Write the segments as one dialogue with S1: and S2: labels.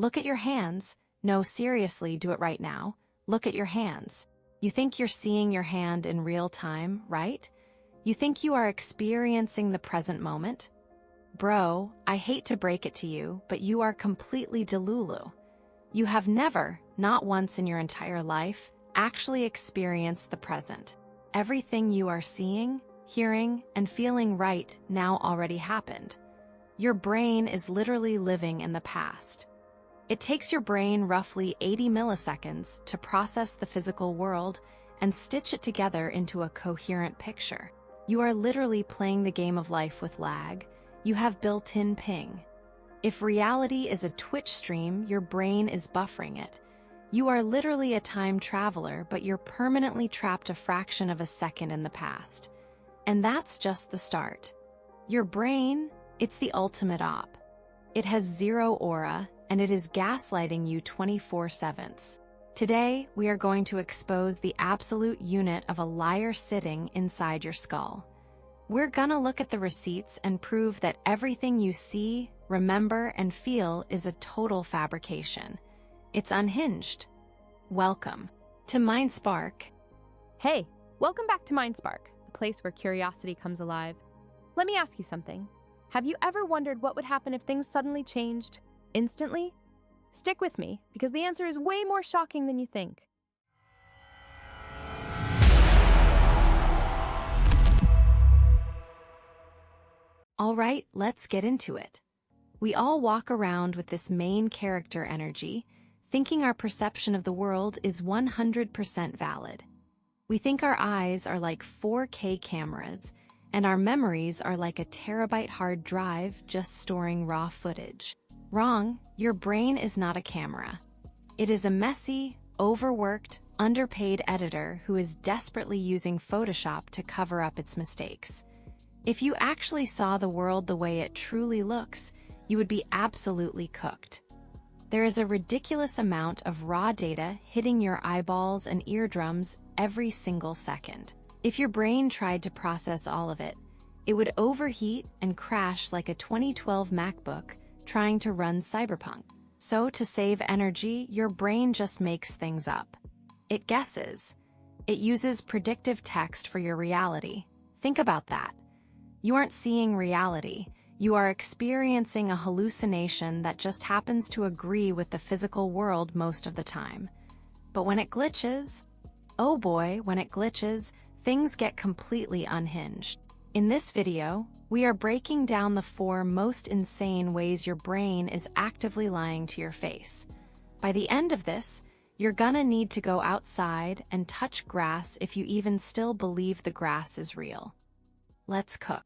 S1: Look at your hands. No, seriously, do it right now. Look at your hands. You think you're seeing your hand in real time, right? You think you are experiencing the present moment? Bro, I hate to break it to you, but you are completely delulu. You have never, not once in your entire life, actually experienced the present. Everything you are seeing, hearing, and feeling right now already happened. Your brain is literally living in the past. It takes your brain roughly 80 milliseconds to process the physical world and stitch it together into a coherent picture. You are literally playing the game of life with lag. You have built-in ping. If reality is a Twitch stream, your brain is buffering it. You are literally a time traveler, but you're permanently trapped a fraction of a second in the past. And that's just the start. Your brain, it's the ultimate op. It has zero aura, and it is gaslighting you 24/7. Today, we are going to expose the absolute unit of a liar sitting inside your skull. We're gonna look at the receipts and prove that everything you see, remember, and feel is a total fabrication. It's unhinged. Welcome to MindSpark.
S2: Hey, welcome back to MindSpark, the place where curiosity comes alive. Let me ask you something. Have you ever wondered what would happen if things suddenly changed instantly? Stick with me, because the answer is way more shocking than you think.
S1: All right, let's get into it. We all walk around with this main character energy, thinking our perception of the world is 100% valid. We think our eyes are like 4K cameras, and our memories are like a terabyte hard drive just storing raw footage. Wrong, your brain is not a camera. It is a messy, overworked, underpaid editor who is desperately using Photoshop to cover up its mistakes. If you actually saw the world the way it truly looks, you would be absolutely cooked. There is a ridiculous amount of raw data hitting your eyeballs and eardrums every single second. If your brain tried to process all of it, it would overheat and crash like a 2012 MacBook trying to run Cyberpunk. So to save energy, your brain just makes things up. It guesses. It uses predictive text for your reality. Think about that. You aren't seeing reality. You are experiencing a hallucination that just happens to agree with the physical world most of the time. But when it glitches, oh boy, when it glitches, things get completely unhinged. In this video, we are breaking down the 4 most insane ways your brain is actively lying to your face. By the end of this, you're gonna need to go outside and touch grass if you even still believe the grass is real. Let's cook.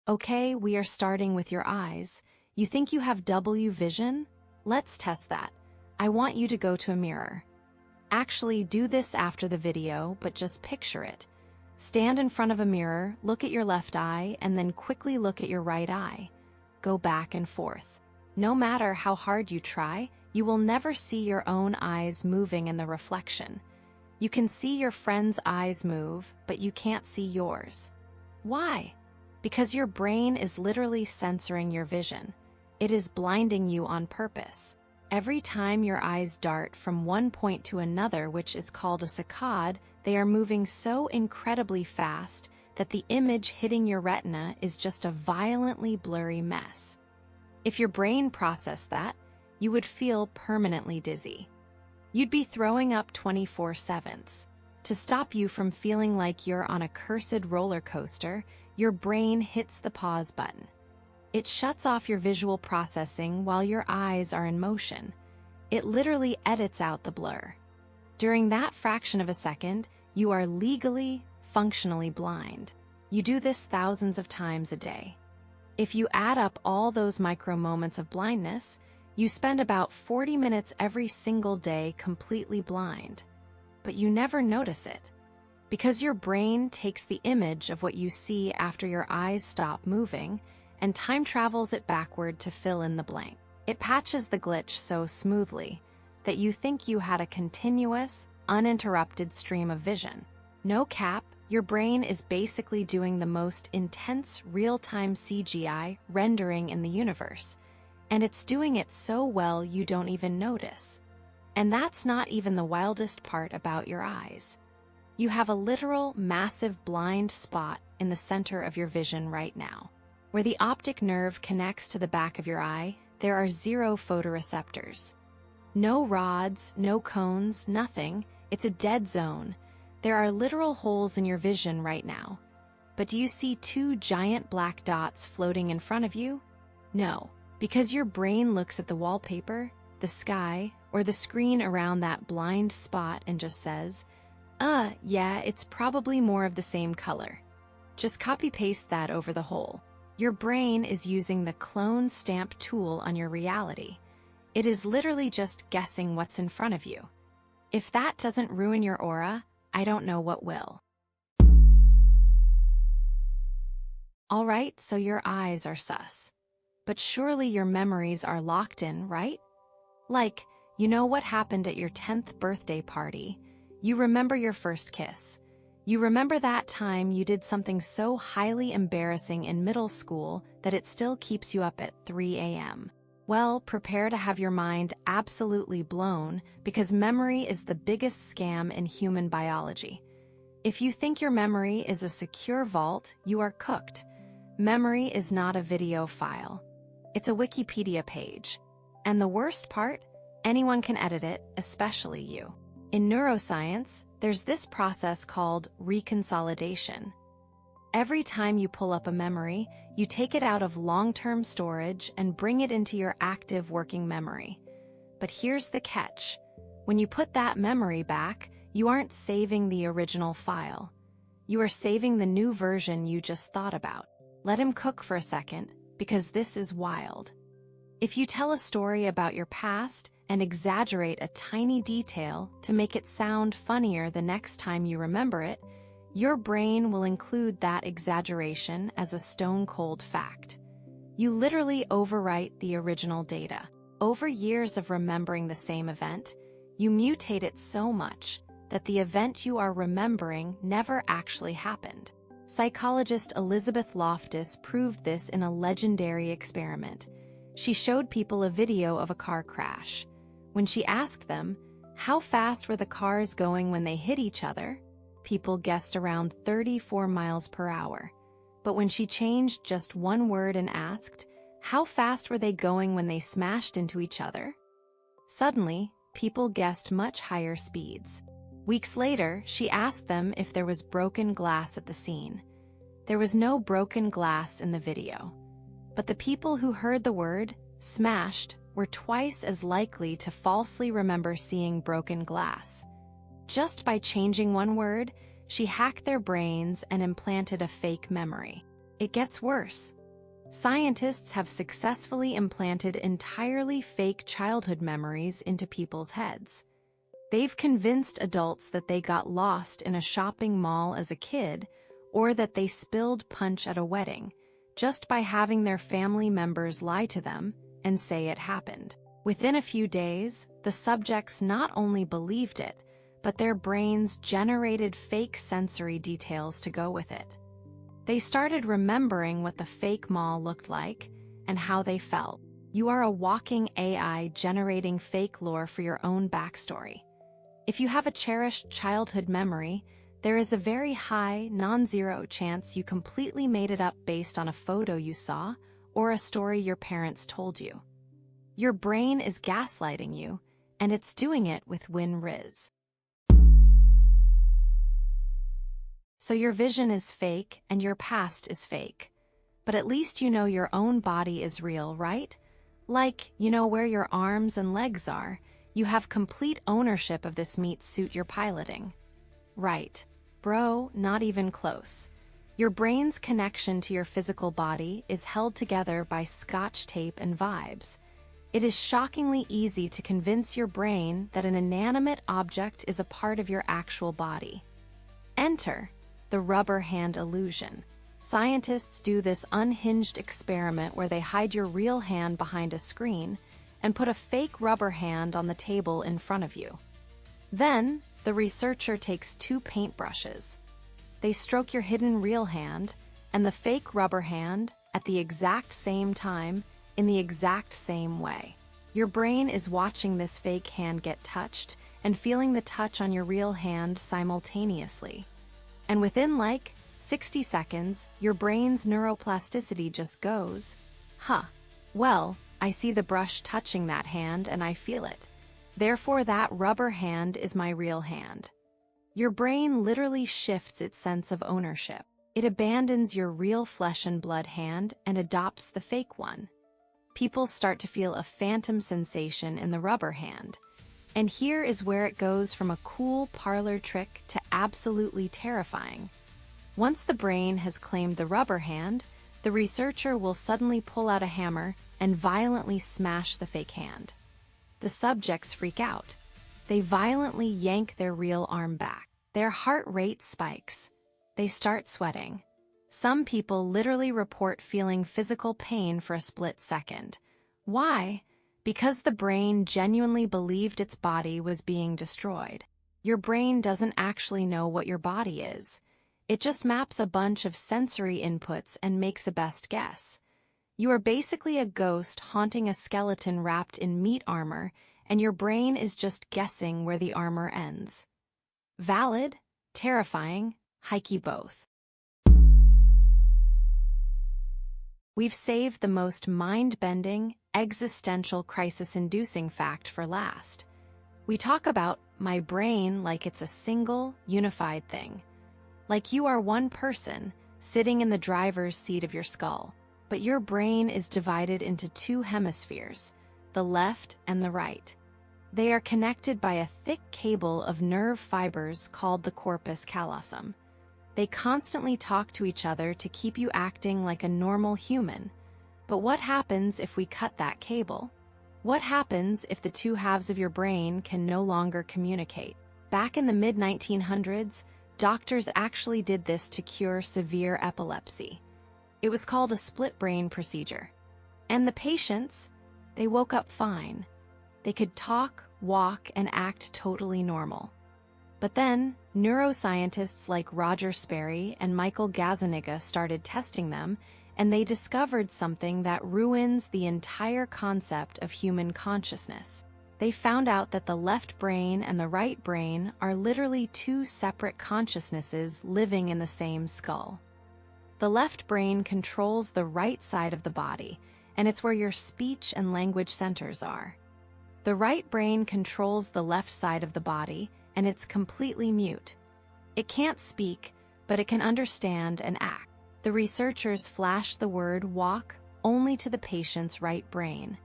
S1: Okay, we are starting with your eyes. You think you have W vision? Let's test that. I want you to go to a mirror. Actually, do this after the video, but just picture it. Stand in front of a mirror, look at your left eye, and then quickly look at your right eye. Go back and forth. No matter how hard you try, you will never see your own eyes moving in the reflection. You can see your friend's eyes move, but you can't see yours. Why? Because your brain is literally censoring your vision. It is blinding you on purpose. Every time your eyes dart from one point to another, which is called a saccade, they are moving so incredibly fast that the image hitting your retina is just a violently blurry mess. If your brain processed that, you would feel permanently dizzy. You'd be throwing up 24/7. To stop you from feeling like you're on a cursed roller coaster, your brain hits the pause button. It shuts off your visual processing while your eyes are in motion. It literally edits out the blur. During that fraction of a second, you are legally, functionally blind. You do this thousands of times a day. If you add up all those micro moments of blindness, you spend about 40 minutes every single day completely blind. But you never notice it, because your brain takes the image of what you see after your eyes stop moving and time travels it backward to fill in the blank. It patches the glitch so smoothly that you think you had a continuous, uninterrupted stream of vision. No cap, Your brain is basically doing the most intense real-time CGI rendering in the universe, and it's doing it so well you don't even notice. And that's not even the wildest part about your eyes. You have a literal massive blind spot in the center of your vision right now. Where the optic nerve connects to the back of your eye, there are 0 photoreceptors. No rods, no cones, nothing. It's a dead zone. There are literal holes in your vision right now. But do you see 2 giant black dots floating in front of you? No, because your brain looks at the wallpaper, the sky, or the screen around that blind spot and just says, yeah, it's probably more of the same color. Just copy-paste that over the hole. Your brain is using the clone stamp tool on your reality. It is literally just guessing what's in front of you. If that doesn't ruin your aura, I don't know what will. All right, so your eyes are sus. But surely your memories are locked in, right? Like, you know what happened at your 10th birthday party. You remember your first kiss. You remember that time you did something so highly embarrassing in middle school that it still keeps you up at 3 a.m. Well, prepare to have your mind absolutely blown because memory is the biggest scam in human biology. If you think your memory is a secure vault, you are cooked. Memory is not a video file. It's a Wikipedia page. And the worst part? Anyone can edit it, especially you. In neuroscience, there's this process called reconsolidation. Every time you pull up a memory, you take it out of long-term storage and bring it into your active working memory. But here's the catch. When you put that memory back, you aren't saving the original file. You are saving the new version you just thought about. Let him cook for a second, because this is wild. If you tell a story about your past and exaggerate a tiny detail to make it sound funnier the next time you remember it, your brain will include that exaggeration as a stone-cold fact. You literally overwrite the original data. Over years of remembering the same event, you mutate it so much that the event you are remembering never actually happened. Psychologist Elizabeth Loftus proved this in a legendary experiment. She showed people a video of a car crash. When she asked them, how fast were the cars going when they hit each other? People guessed around 34 miles per hour. But when she changed just one word and asked, how fast were they going when they smashed into each other? Suddenly, people guessed much higher speeds. Weeks later, she asked them if there was broken glass at the scene. There was no broken glass in the video. But the people who heard the word, smashed, were twice as likely to falsely remember seeing broken glass. Just by changing one word, she hacked their brains and implanted a fake memory. It gets worse. Scientists have successfully implanted entirely fake childhood memories into people's heads. They've convinced adults that they got lost in a shopping mall as a kid, or that they spilled punch at a wedding, just by having their family members lie to them and say it happened. Within a few days, the subjects not only believed it, but their brains generated fake sensory details to go with it. They started remembering what the fake mall looked like and how they felt. You are a walking AI generating fake lore for your own backstory. If you have a cherished childhood memory, there is a very high, non-zero chance you completely made it up based on a photo you saw or a story your parents told you. Your brain is gaslighting you, and it's doing it with WinRiz. So your vision is fake and your past is fake. But at least you know your own body is real, right? Like, you know where your arms and legs are. You have complete ownership of this meat suit you're piloting. Right. Bro, not even close. Your brain's connection to your physical body is held together by scotch tape and vibes. It is shockingly easy to convince your brain that an inanimate object is a part of your actual body. Enter the rubber hand illusion. Scientists do this unhinged experiment where they hide your real hand behind a screen and put a fake rubber hand on the table in front of you. Then, the researcher takes 2 paintbrushes. They stroke your hidden real hand and the fake rubber hand at the exact same time in the exact same way. Your brain is watching this fake hand get touched and feeling the touch on your real hand simultaneously. And within like 60 seconds, your brain's neuroplasticity just goes, well, I see the brush touching that hand and I feel it. Therefore, that rubber hand is my real hand. Your brain literally shifts its sense of ownership. It abandons your real flesh and blood hand and adopts the fake one. People start to feel a phantom sensation in the rubber hand. And here is where it goes from a cool parlor trick to absolutely terrifying. Once the brain has claimed the rubber hand, the researcher will suddenly pull out a hammer and violently smash the fake hand. The subjects freak out. They violently yank their real arm back. Their heart rate spikes. They start sweating. Some people literally report feeling physical pain for a split second. Why? Because the brain genuinely believed its body was being destroyed. Your brain doesn't actually know what your body is. It just maps a bunch of sensory inputs and makes a best guess. You are basically a ghost haunting a skeleton wrapped in meat armor, and your brain is just guessing where the armor ends. Valid, terrifying, hikey both. We've saved the most mind-bending, existential crisis-inducing fact for last. We talk about my brain like it's a single, unified thing. Like you are one person, sitting in the driver's seat of your skull. But your brain is divided into two hemispheres, the left and the right. They are connected by a thick cable of nerve fibers called the corpus callosum. They constantly talk to each other to keep you acting like a normal human. But what happens if we cut that cable? What happens if the two halves of your brain can no longer communicate? Back in the mid-1900s, doctors actually did this to cure severe epilepsy. It was called a split brain procedure. And the patients, they woke up fine. They could talk, walk, and act totally normal. But then, neuroscientists like Roger Sperry and Michael Gazzaniga started testing them, and they discovered something that ruins the entire concept of human consciousness. They found out that the left brain and the right brain are literally two separate consciousnesses living in the same skull. The left brain controls the right side of the body, and it's where your speech and language centers are. The right brain controls the left side of the body, and it's completely mute. It can't speak, but it can understand and act. The researchers flashed the word walk only to the patient's right brain.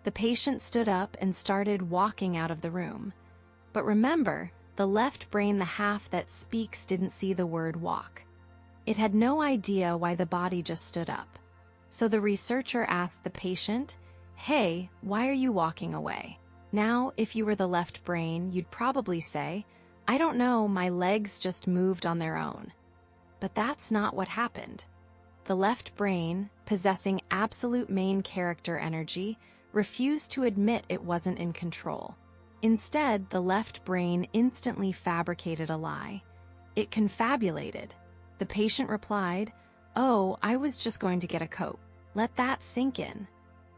S1: The patient stood up and started walking out of the room. But remember, the left brain, the half that speaks, didn't see the word walk. It had no idea why the body just stood up. So the researcher asked the patient, "Hey, why are you walking away?" Now, if you were the left brain, you'd probably say, "I don't know, my legs just moved on their own." But that's not what happened. The left brain, possessing absolute main character energy, refused to admit it wasn't in control. Instead, the left brain instantly fabricated a lie. It confabulated. The patient replied, "Oh, I was just going to get a Coke." Let that sink in.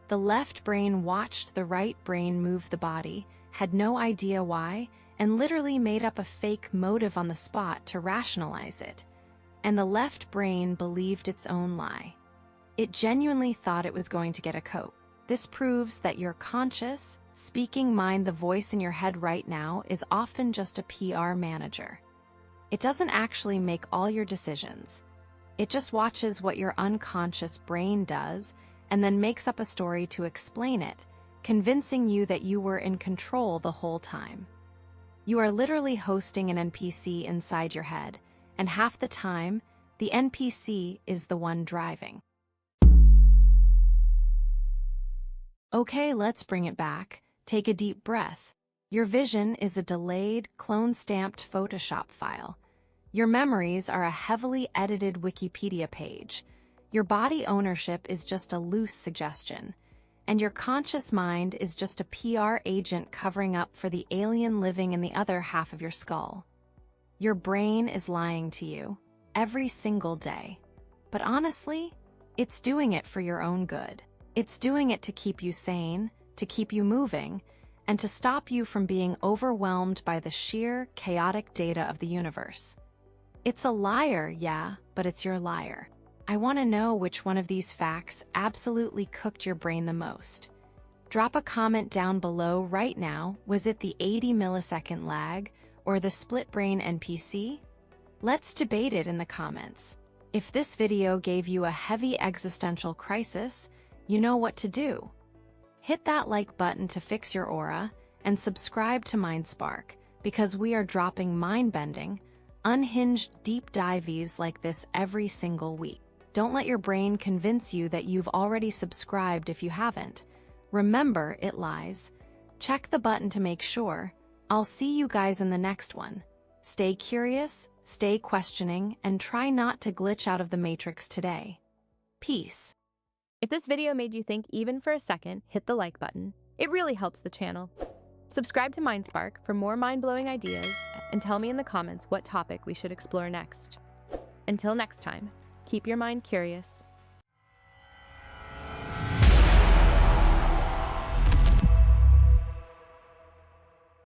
S1: The left brain watched the right brain move the body, had no idea why, and literally made up a fake motive on the spot to rationalize it. And the left brain believed its own lie. It genuinely thought it was going to get a Coke. This proves that your conscious, speaking mind, the voice in your head right now, is often just a PR manager. It doesn't actually make all your decisions. It just watches what your unconscious brain does and then makes up a story to explain it, convincing you that you were in control the whole time. You are literally hosting an NPC inside your head, and half the time, the NPC is the one driving. Okay, let's bring it back. Take a deep breath. Your vision is a delayed, clone-stamped Photoshop file. Your memories are a heavily edited Wikipedia page. Your body ownership is just a loose suggestion. And your conscious mind is just a PR agent covering up for the alien living in the other half of your skull. Your brain is lying to you. every single day. But honestly, it's doing it for your own good. It's doing it to keep you sane, to keep you moving, and to stop you from being overwhelmed by the sheer, chaotic data of the universe. It's a liar, yeah, but it's your liar. I want to know which one of these facts absolutely cooked your brain the most. Drop a comment down below right now. Was it the 80 millisecond lag or the split brain NPC? Let's debate it in the comments. If this video gave you a heavy existential crisis, you know what to do. Hit that like button to fix your aura and subscribe to MindSpark because we are dropping mind-bending, unhinged deep dives like this every single week. Don't let your brain convince you that you've already subscribed if you haven't. Remember, it lies. Check the button to make sure. I'll see you guys in the next one. Stay curious, stay questioning, and try not to glitch out of the matrix today. Peace.
S2: If this video made you think even for a second, hit the like button. It really helps the channel. Subscribe to MindSpark for more mind-blowing ideas, and tell me in the comments what topic we should explore next. Until next time, keep your mind curious,